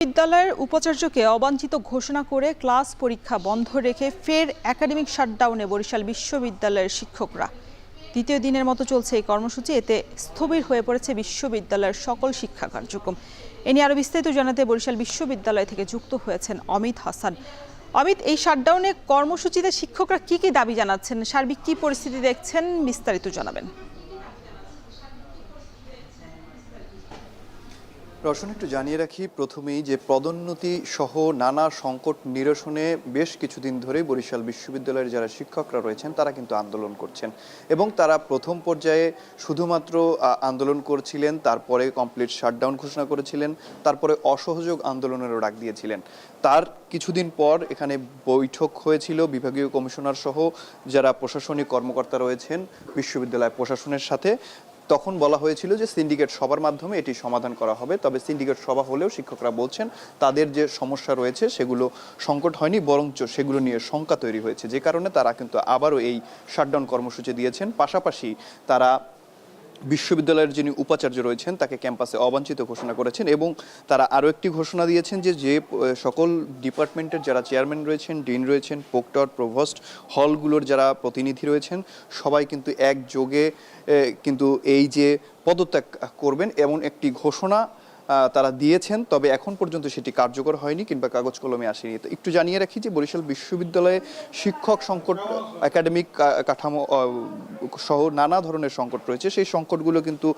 বিদ্যালয়ের উপাচার্যকে অবাঞ্ছিত ঘোষণা করে ক্লাস পরীক্ষা বন্ধ রেখে ফের একাডেমিক শাটডাউনে বরিশাল বিশ্ববিদ্যালয়ের শিক্ষকরা। দ্বিতীয় দিনের মতো চলছে এই কর্মসূচি। এতে স্থবির হয়ে পড়েছে বিশ্ববিদ্যালয়ের সকল শিক্ষা কার্যক্রম। এ নিয়ে আরো বিস্তারিত জানাতে বরিশাল বিশ্ববিদ্যালয় থেকে যুক্ত হয়েছেন অমিত হাসান। অমিত, এই শাটডাউনে কর্মসূচিতে শিক্ষকরা কি কি দাবি জানাচ্ছেন, সার্বিক কি পরিস্থিতি দেখছেন, বিস্তারিত জানাবেন। রওশন, একটু জানিয়ে রাখি প্রথমেই যে পদোন্নতি সহ নানা সংকট নিরসনে বেশ কিছুদিন ধরেই বরিশাল বিশ্ববিদ্যালয়ের যারা শিক্ষকরা রয়েছেন তারা কিন্তু আন্দোলন করছেন এবং তারা প্রথম পর্যায়ে শুধুমাত্র আন্দোলন করছিলেন, তারপরে কমপ্লিট শাটডাউন ঘোষণা করেছিলেন, তারপরে অসহযোগ আন্দোলনেরও ডাক দিয়েছিলেন। তার কিছুদিন পর এখানে বৈঠক হয়েছিল বিভাগীয় কমিশনার সহ যারা প্রশাসনিক কর্মকর্তা রয়েছেন বিশ্ববিদ্যালয় প্রশাসনের সাথে। তখন বলা হয়েছিল যে সিন্ডিকেট সবার মাধ্যমে এটি সমাধান করা হবে, তবে সিন্ডিকেট সভা হলেও শিক্ষকরা বলছেন তাদের যে সমস্যা রয়েছে সেগুলো সংকট হয়নি, বরঞ্চ সেগুলো নিয়ে শঙ্কা তৈরি হয়েছে, যে কারণে তারা কিন্তু আবারও এই শাটডাউন কর্মসূচি দিয়েছেন। পাশাপাশি তারা বিশ্ববিদ্যালয়ের যিনি উপাচার্য রয়েছেন তাকে ক্যাম্পাসে অবাঞ্ছিত ঘোষণা করেছেন এবং তারা আরও একটি ঘোষণা দিয়েছেন যে সকল ডিপার্টমেন্টের যারা চেয়ারম্যান রয়েছেন, ডিন রয়েছেন, প্রক্টর, প্রভোস্ট, হলগুলোর যারা প্রতিনিধি রয়েছেন সবাই কিন্তু একযোগে কিন্তু এই যে পদত্যাগ করবেন এমন একটি ঘোষণা তারা দিয়েছেন। তবে এখন পর্যন্ত সেটি কার্যকর হয়নি কিংবা কাগজ কলমে আসেনি। তো একটু জানিয়ে রাখি যে বরিশাল বিশ্ববিদ্যালয়ে শিক্ষক সংকট, একাডেমিক কাঠামো সহ নানা ধরনের সংকট রয়েছে। সেই সংকটগুলো কিন্তু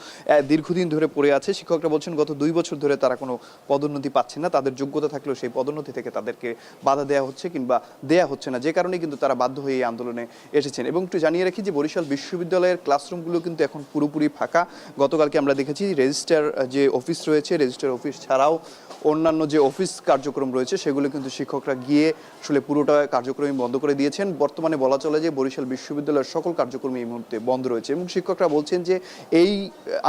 দীর্ঘদিন ধরে পড়ে আছে। শিক্ষকরা বলছেন গত 2 বছর ধরে তারা কোনো পদোন্নতি পাচ্ছেন না, তাদের যোগ্যতা থাকলেও সেই পদোন্নতি থেকে তাদেরকে বাধা দেওয়া হচ্ছে কিংবা দেয়া হচ্ছে না, যে কারণে কিন্তু তারা বাধ্য হয়ে এই আন্দোলনে এসেছেন। এবং একটু জানিয়ে রাখি যে বরিশাল বিশ্ববিদ্যালয়ের ক্লাসরুমগুলো কিন্তু এখন পুরোপুরি ফাঁকা। গতকালকে আমরা দেখেছি রেজিস্ট্রার যে অফিস রয়েছে, রেজিস্ট্রার অফিস ছাড়াও অন্যান্য যে অফিস কার্যক্রম রয়েছে সেগুলো কিন্তু শিক্ষকরা গিয়ে আসলে পুরোটা কার্যক্রমই বন্ধ করে দিয়েছেন। বর্তমানে বলা চলে যে বরিশাল বিশ্ববিদ্যালয়ের সকল কার্যক্রম এই মুহূর্তে বন্ধ রয়েছে এবং শিক্ষকরা বলছেন যে এই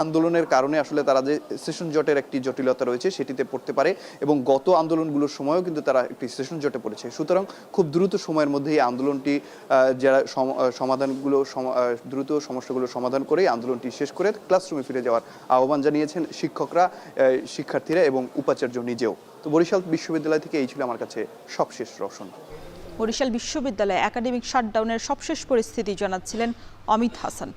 আন্দোলনের কারণে আসলে তারা যে সেশন জটের একটি জটিলতা রয়েছে সেটিতে পড়তে পারে এবং গত আন্দোলনগুলোর সময়ও কিন্তু তারা একটি সেশন জটে পড়েছে। সুতরাং খুব দ্রুত সময়ের মধ্যে এই আন্দোলনটি যারা দ্রুত সমস্যাগুলো সমাধান করে আন্দোলনটি শেষ করে ক্লাসরুমে ফিরে যাওয়ার আহ্বান জানিয়েছেন শিক্ষকরা, শিক্ষার্থীরা এবং উপাচার্য নিজেও। তো বরিশাল বিশ্ববিদ্যালয় থেকে এই ছিল আমার কাছে সবশেষ। রওশন, বরিশাল বিশ্ববিদ্যালয়ে একাডেমিক শাটডাউনের সবশেষ পরিস্থিতি জানাচ্ছিলেন অমিত হাসান।